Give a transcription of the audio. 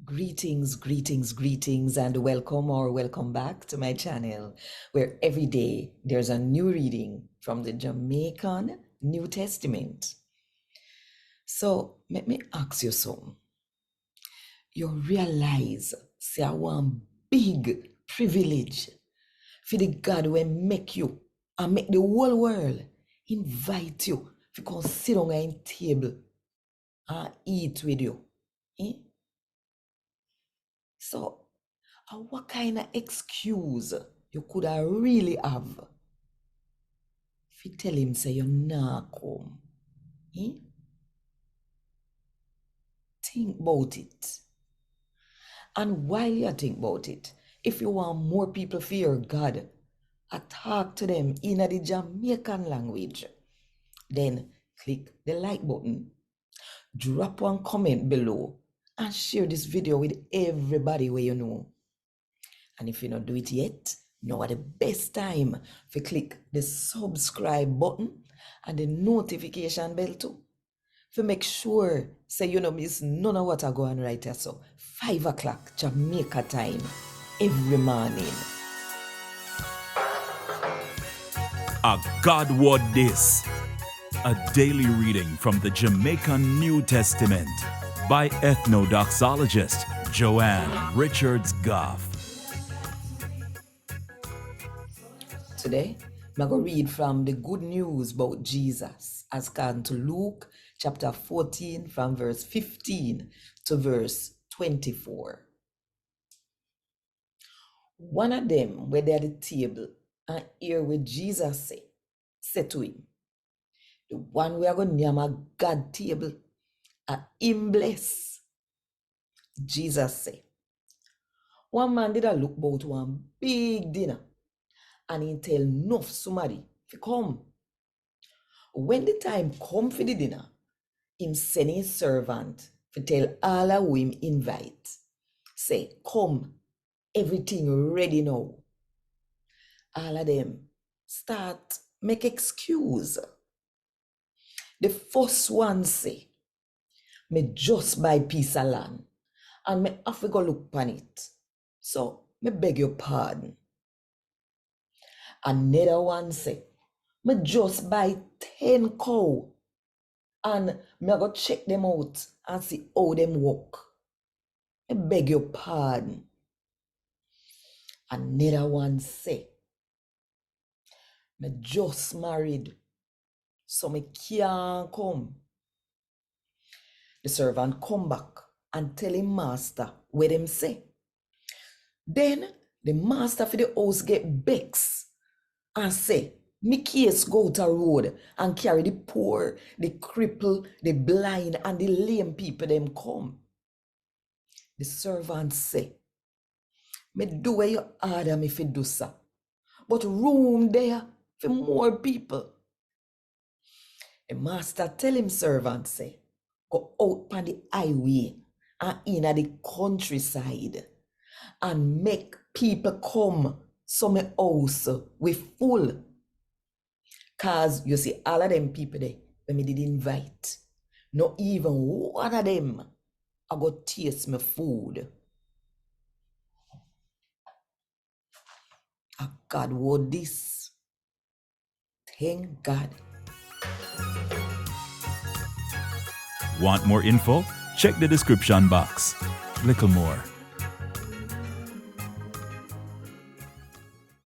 Greetings, and welcome or welcome back to my channel, where every day there's a new reading from the Jamaican New Testament. So, let me ask you something. You realize, say, one big privilege for the God will make you and make the whole world invite you to come sit on a table and eat with you. Eh? So, what kind of excuse you could have really have if you tell him say you're not come? Eh? Think about it. And while you think about it, if you want more people fear God, talk to them in the Jamaican language, then click the like button, drop one comment below, and share this video with everybody where you know. And if you don't do it yet, now at the best time to click the subscribe button and the notification bell too. To make sure, say you don't miss none of what I go on right here. So 5 o'clock Jamaica time every morning. A God Word This, a daily reading from the Jamaican New Testament by Ethnodoxologist Joanne Richards Goffe. Today, I'm going to read from the good news about Jesus as according to Luke chapter 14 from verse 15 to verse 24. One of them were there at the table and hear what Jesus said to him, the one we are going to name a God table, him bless. Jesus said, one man did a look about one big dinner and he tell enough somebody to come. When the time come for the dinner, him send his servant to tell all who him invite, say, come, everything ready now. All of them start make excuse. The first one say, me just buy piece of land and me have to go look upon it. So, me beg your pardon. Another one say, me just buy 10 cow and me go check them out and see how them work. Me beg your pardon. Another one say, me just married, so me can't come. The servant come back and tell him master what them say. Then the master for the house get vexed and say, me case go to road and carry the poor, the cripple, the blind, and the lame people them come. The servant say, me do what you order me fi do, sir, but room there for more people. The master tell him servant say, go out on the highway and in at the countryside and make people come so my house we full. Cause you see all of them people there when me did invite, not even one of them I go taste my food. A God word this. Thank God. Want more info? Check the description box. Little more.